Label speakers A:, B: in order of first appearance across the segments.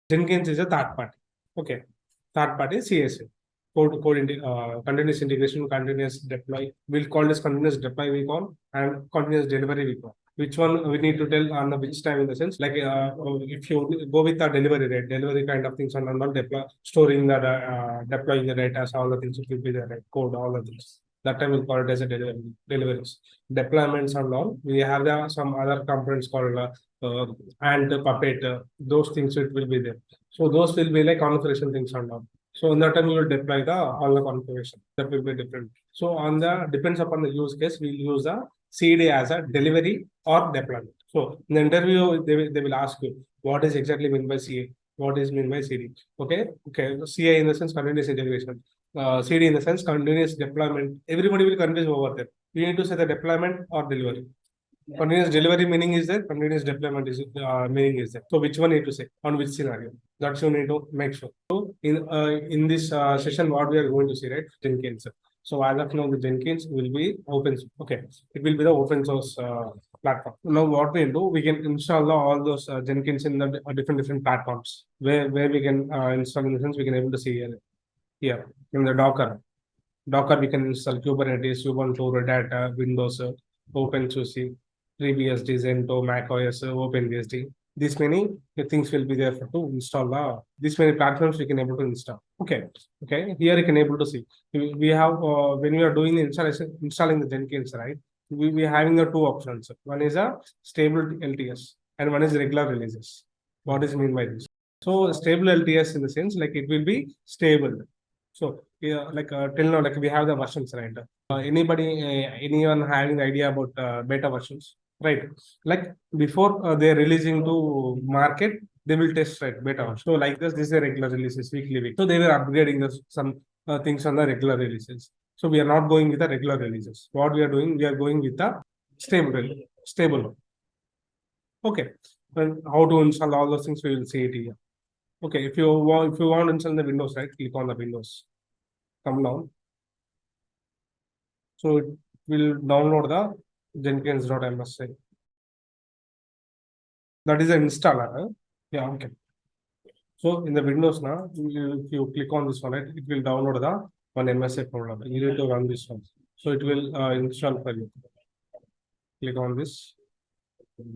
A: Jenkins is a third party. Okay. Third party CSA. Continuous integration, continuous deploy. We'll call this continuous deploy we call, and continuous delivery we call. Which one we need to tell on the which time, in the sense like if you go with the delivery rate, delivery kind of things, and not deploy, storing the deploying the data, all the things, it will be the right code, all the things. That time we'll call it as a deliveries. Deployments and all. We have some other components called and Puppet. Those things it will be there. So those will be like configuration things and all. So in that time, we will deploy all the configuration. That will be different. So on the depends upon the use case, we'll use the CD as a delivery or deployment. So in the interview, they will ask you what is exactly meant by CA, what is meant by CD. Okay, CA in the sense continuous integration, CD in the sense continuous deployment. Everybody will confuse over there. You need to say the deployment or delivery. Continuous delivery meaning is there, continuous deployment is meaning is there. So which one need to say on which scenario? That's you need to make sure. So in this session, what we are going to see, right? Jenkins. So as of now, the Jenkins will be open. Okay, it will be the open source platform. Now what we'll do, we can install all those Jenkins in the different platforms where we can install, in the sense we can able to see here in the Docker. Docker we can install Kubernetes, Ubuntu, Red Hat, Windows, OpenSUSE, FreeBSD, Zento, macOS, OpenBSD. These many things will be there to install these many platforms we can able to install. Okay. Here you can able to see we have when we are doing the installing the Jenkins, right? We are having the two options. One is a stable LTS and one is regular releases. What is mean by this? So stable LTS in the sense like it will be stable. So like till now, like we have the versions, right? Anyone having the idea about beta versions, right? Like before they're releasing to market, they will test, right, beta version. So like this is a regular releases, weekly. So they were upgrading some things on the regular releases. So we are not going with the regular releases. What we are doing, we are going with the stable. Okay. And how to install all those things, we will see it here. Okay, if you want to install the Windows, right, click on the Windows. Come down. So it will download the Jenkins.msc. That is an installer. Huh? Yeah, okay. So in the Windows now, if you click on this one, right, it will download the one MSA folder. You need to run this one. So it will install for you. Click on this.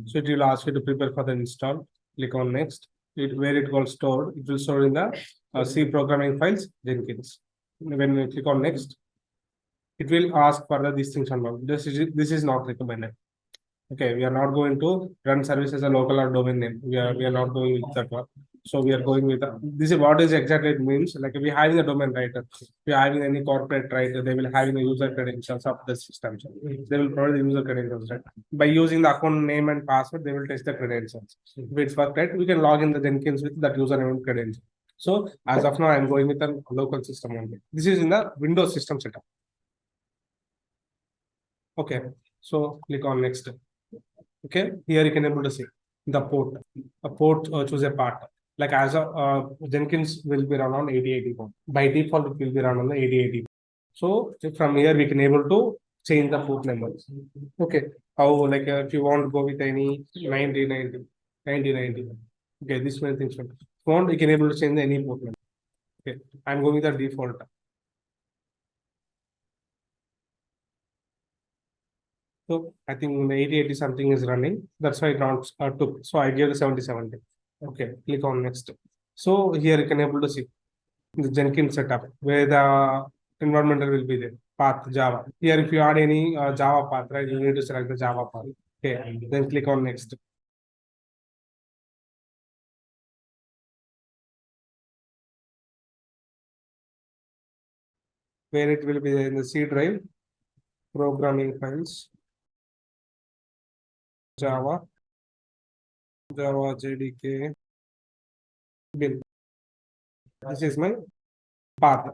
A: So it will ask you to prepare for the install. Click on next. Where it will stored, it will store in the C programming files, Jenkins. When we click on next, it will ask further these things and all. This is not recommended. Okay, we are not going to run service as a local or domain name. We are not going with that one. So we are going with this is what is exactly it means. Like we having a domain, right? We are having any corporate, right? They will having the user credentials of the system. So they will provide the user credentials, right? By using the account name and password, they will test the credentials. If it's worked, right, we can log in the Jenkins with that username and credential. So as of now, I'm going with a local system only. This is in the Windows system setup. Okay, so click on next. Okay, here you can able to see the port. A port choose a part. Like as a Jenkins will be run on 8080 port. By default, it will be run on the 8080. So from here we can able to change the port numbers. Okay, how like if you want to go with any 9090. Okay, this many things. If you want, you can able to change any port number. Okay, I'm going with the default. So I think the 8080 something is running. That's why it took. So I gave the 7070. Okay, click on next. So here you can able to see the Jenkins setup where the environmental will be there. Path Java. Here, if you add any Java path, right, you need to select the Java path. Okay, then click on next. Where it will be in the C drive, programming files, Java JDK bin. This is my path.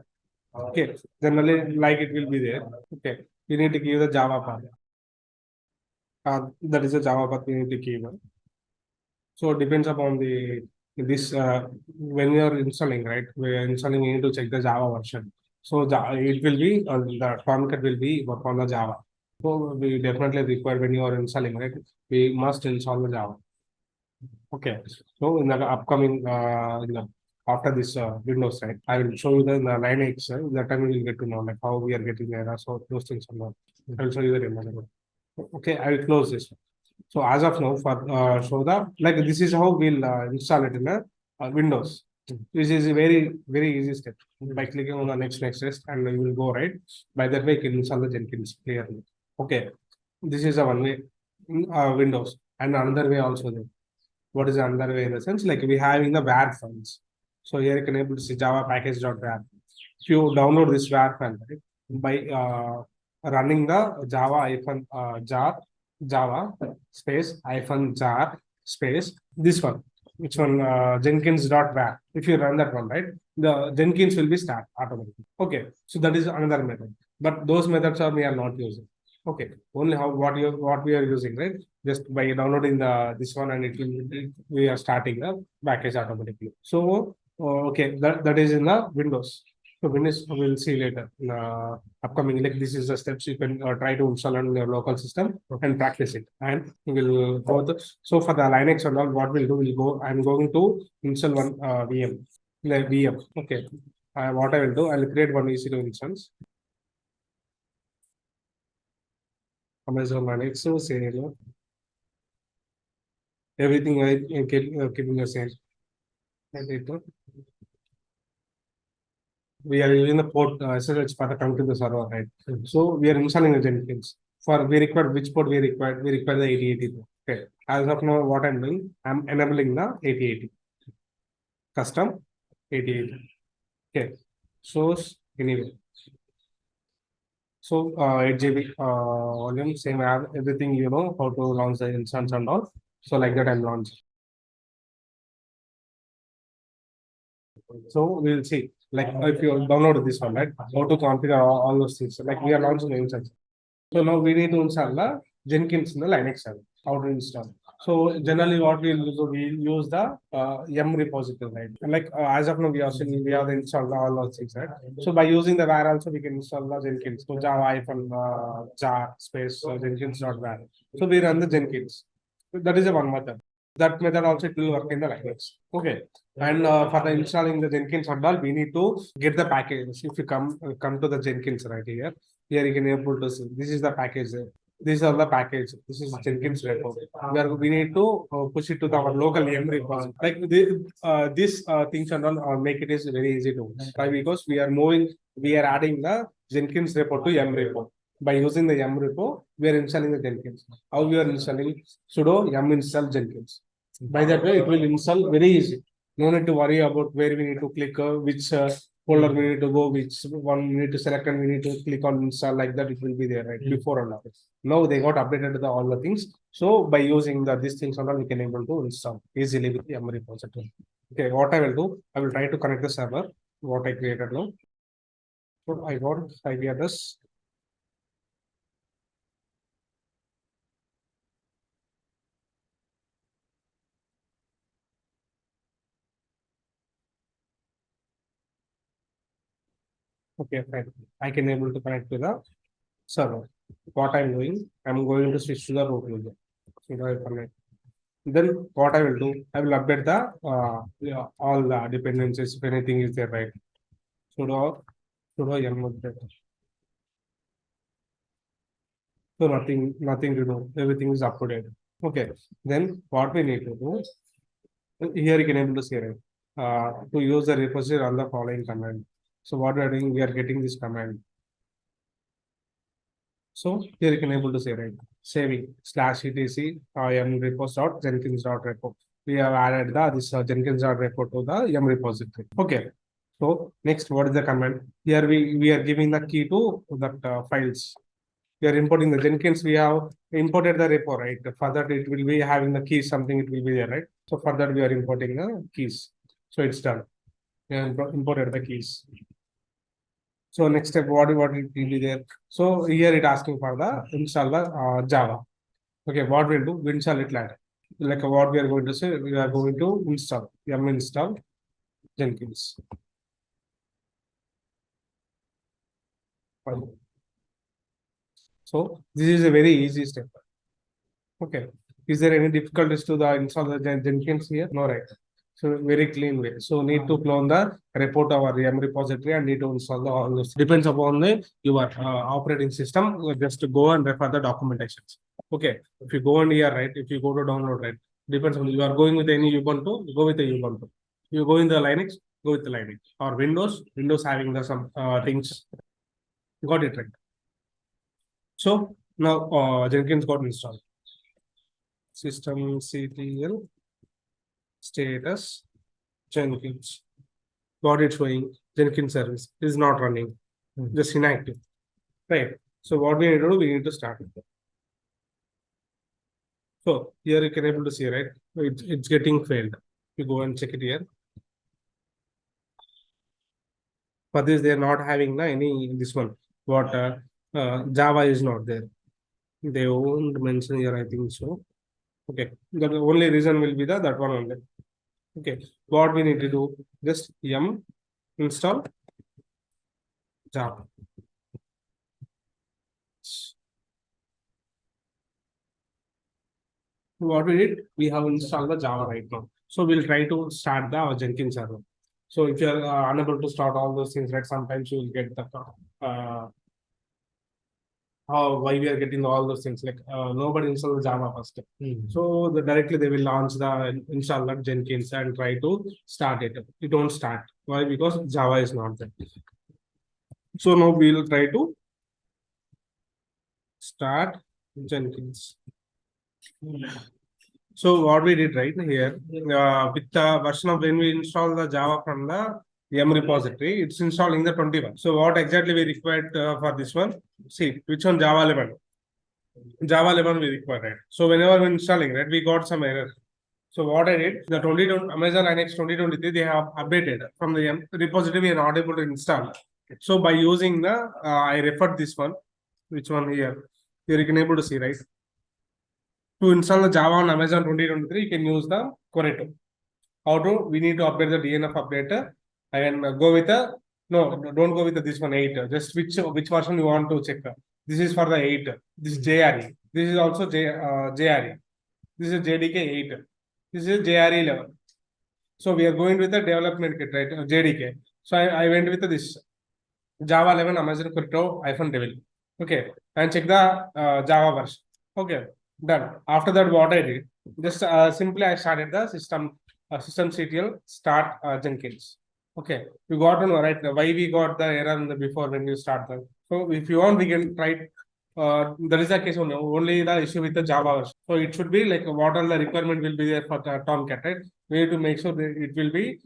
A: Okay, generally like it will be there. Okay, you need to give the Java path. That is a Java path you need to give. So it depends upon this when you are installing, right? We are installing, you need to check the Java version. So it will be the Tomcat will be work on the Java. So we definitely require when you are installing, right? We must install the Java. Okay. So in the upcoming, after this Windows, right, I will show you the Linux. That time you will get to know like how we are getting there. So those things are not. I will show you the demo. Okay, I will close this. So as of now, for show the like this is how we'll install it in the Windows. This is a very easy step. By clicking on the next and you will go right. By that way, you can install the Jenkins clearly. Okay, this is a one way in Windows, and another way also there. What is the another way in the sense like we having the var files. So here you can able to see Java package.var. If you download this var file right, by running the jar Java space hyphen jar space this one, which one Jenkins.var. If you run that one right, the Jenkins will be start automatically. Okay, so that is another method. But those methods are we are not using. Okay, only how what we are using right, just by downloading the this one and we are starting the package automatically. So okay, that is in the Windows. So Windows we'll see later in upcoming. Like this is the steps you can try to install on your local system and practice it. And we will go the so for the Linux and all, what we'll do, we'll go. I'm going to install one VM. The VM. Okay. What I will do, I'll create one EC2 instance. Amazon Linux. So say everything I keeping the same. We are using the port SSH for the come to the server, right? So we are installing the Jenkins. For we require which port we require the 8080 port. Okay. As of now, what I'm doing, I'm enabling the 8080 custom 8080. Okay. Source anyway. So 8 GB volume, same app, everything you know how to launch the instance and all. So like that I'm launching. So we'll see. Like if you download this one, right? How to configure all those things. Like we are launching the instance. So now we need to install the Jenkins in the Linux server. How to install? So generally, what we'll do, we use the yum repository, right? And like as of now, we have installed all those things, right? So by using the var also, we can install the Jenkins. So Java hyphen jar space Jenkins.var. So we run the Jenkins. That is a one method. That method also it will work in the Linux. Okay. And for the installing the Jenkins and all, we need to get the package. If you come to the Jenkins right here, here you can able to see this is the package. These are the package. This is Jenkins repo. We need to push it to our local yum repository. Like this things and all make it is very easy to why because we are adding the Jenkins repo to yum repo. By using the yum repo, we are installing the Jenkins. How we are installing sudo yum install Jenkins. By that way, it will install very easy. No need to worry about where we need to click, which folder we need to go, which one we need to select, and we need to click on install like that. It will be there right before and after. Now they got updated all the things. So by using these things and all, we can able to install easily with the YAML repository. Okay, what I will do, I will try to connect the server. What I created now. So I got IP address. Okay, fine. I can able to connect to the server. What I'm doing, I'm going to switch to the root user. So I connect. Then what I will do, I will update the all the dependencies if anything is there, right? Sudo yum update. So nothing to do. Everything is up to date. Okay. Then what we need to do, here you can able to see it. To use the repository on the following command. So what we are doing, we are getting this command. So here you can able to say right, saving /etc yum repos.jenkins.repo. We have added this Jenkins.repo to the yum repository. Okay. So next, what is the command? Here we are giving the key to that files. We are importing the Jenkins. We have imported the repo, right? For that, it will be having the keys, something it will be there, right? So for that, we are importing the keys. So it's done. We have imported the keys. So next step, what it will be there? So here it asking for the install the Java. Okay, what we'll do, we install it later. Like what we are going to say, we are going to install yum install Jenkins. So this is a very easy step. Okay. Is there any difficulties to the install the Jenkins here? No, right? So very clean way. So need to clone the report our YAM repository and need to install the all this. Depends upon the your operating system. Just to go and refer the documentations. Okay. If you go on here, right? If you go to download, right? Depends on you are going with any Ubuntu, go with the Ubuntu. You go in the Linux, go with the Linux. Or Windows having the some things. Got it right. So now Jenkins got installed. Systemctl status Jenkins. Got it showing Jenkins service is not running, just inactive. Right. So what we need to do, we need to start it. So here you can able to see, right? It's getting failed. You go and check it here. For this, they are not having any this one. What Java is not there. They won't mention here, I think so. Okay. The only reason will be that one only. Okay. What we need to do, just yum install Java. What we did, we have installed the Java right now. So we'll try to start the Jenkins server. So if you're unable to start all those things, right, sometimes you will get the why we are getting all those things, like nobody install Java first. So directly they will launch the installer Jenkins and try to start it. It won't start. Why? Because Java is not there. So now we'll try to start Jenkins. So what we did right here, with the version of when we install the Java from the YAM repository, it's installing the 21. So what exactly we required for this one? See, which one? Java 11. Java 11 we require, right? So whenever we're installing, right, we got some error. So what I did, the 2020 Amazon Linux 2023, they have updated from the YAM repository, we are not able to install. So by using the, I referred this one, which one here? Here you can able to see, right? To install the Java on Amazon 2023, you can use the Corretto. How to? We need to update the DNF updater and go with the, no, don't go with this one 8. Just which version you want to check. This is for the 8. This is JRE. This is also JRE. This is JDK 8. This is JRE 11. So we are going with the development kit, right? JDK. So I went with this Java 11 Amazon Corretto -devil. Okay. And check the Java version. Okay. Done. After that, what I did, just simply I started the systemctl start Jenkins. Okay, you got to know, right, why we got the error before when you start the. So if you want, we can try. That is the case only the issue with the Java version. So it should be like what all the requirement will be there for the Tomcat, right? We need to make sure that it will be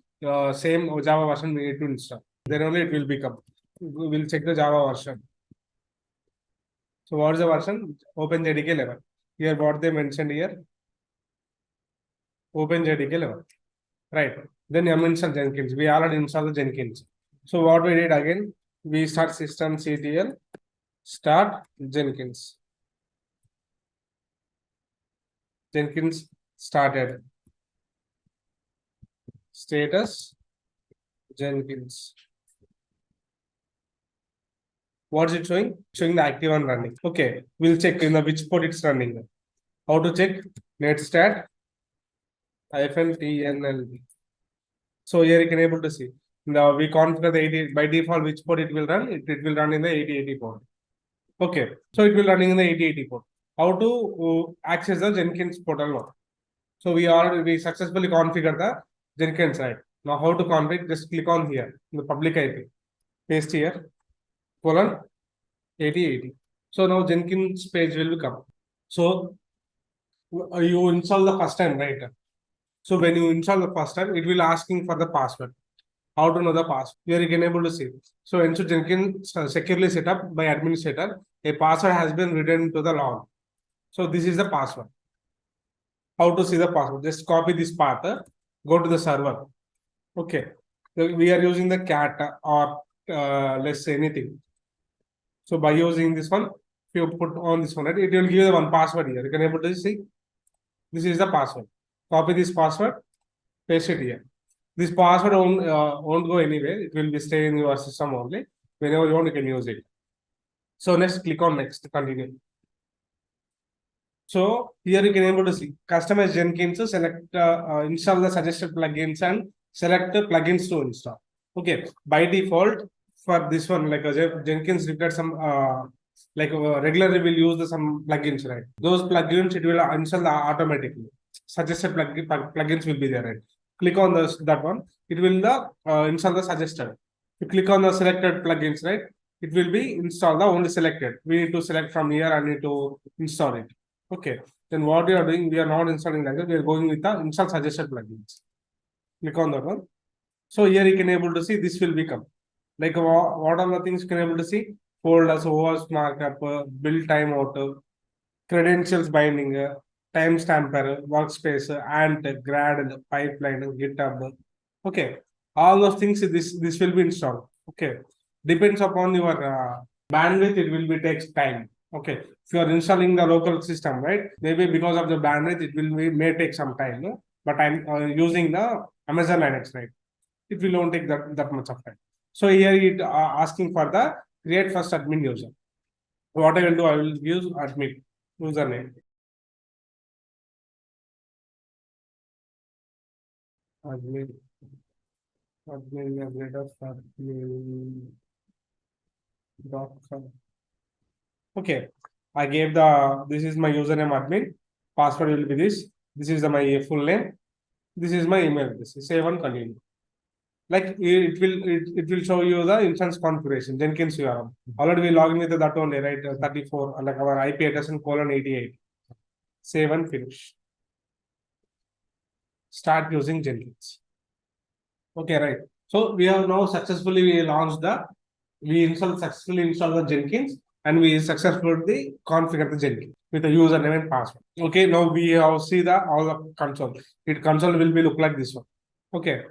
A: same Java version we need to install. Then only it will become. We will check the Java version. So what is the version? OpenJDK 11. Here what they mentioned here, OpenJDK 11, right? Then yum install Jenkins. We already installed the Jenkins. So what we did again, we start systemctl start Jenkins. Jenkins started. Status Jenkins. What is it showing? Showing the active and running. Okay, we'll check in the which port it's running. How to check? Netstat -tnl. So here you can able to see. Now we configure the 80 by default which port it will run. It will run in the 8080 port. Okay, so it will running in the 8080 port. How to access the Jenkins portal now? So we successfully configured the Jenkins side. Now how to configure? Just click on here in the public IP. Paste here. Colon 8080. So now Jenkins page will come. So you install the first time, right? So when you install the first time, it will asking for the password. How to know the password? Here you can able to see. So ensure Jenkins securely set up by administrator. A password has been written to the log. So this is the password. How to see the password? Just copy this path. Go to the server. Okay. So we are using the cat or let's say anything. So by using this one, if you put on this one, right, it will give you one password here. You can able to see. This is the password. Copy this password, paste it here. This password won't go anywhere. It will be stay in your system only. Whenever you want, you can use it. So next, click on next, continue. So here you can able to see customize Jenkins, select install the suggested plugins and select the plugins to install. Okay, by default for this one, like Jenkins required some regularly will use some plugins, right? Those plugins it will install automatically. Suggested plugins will be there, right? Click on that one, it will install the suggested. You click on the selected plugins, right? It will be install the only selected. We need to select from here. I need to install it. Okay, then what we are doing, we are not installing like that. We are going with the install suggested plugins. Click on that one. So here you can able to see this will become like what are the things you can able to see? Folders, OS markup, build timeout, credentials binding, timestamper, workspace, ant, grad, pipeline, GitHub. Okay, all those things this will be installed. Okay, depends upon your bandwidth. It will be takes time. Okay, if you are installing the local system, right? Maybe because of the bandwidth, it will be may take some time. No? But I'm using the Amazon Linux, right? It will not take that much of time. So here it asking for the create first admin user. What I will do, I will use admin username. Admin, admin.com. Okay, I gave this is my username admin. Password will be this. This is my full name. This is my email address. Save and continue. Like it will show you the instance configuration. Jenkins you have already we login with that only, right? 34 like our IP address and :88. Save and finish. Start using Jenkins. Okay, right. So we have now successfully launched we successfully installed the Jenkins and we successfully configured the Jenkins with the username and password. Okay, now we have see all the console. Console will be look like this one. Okay,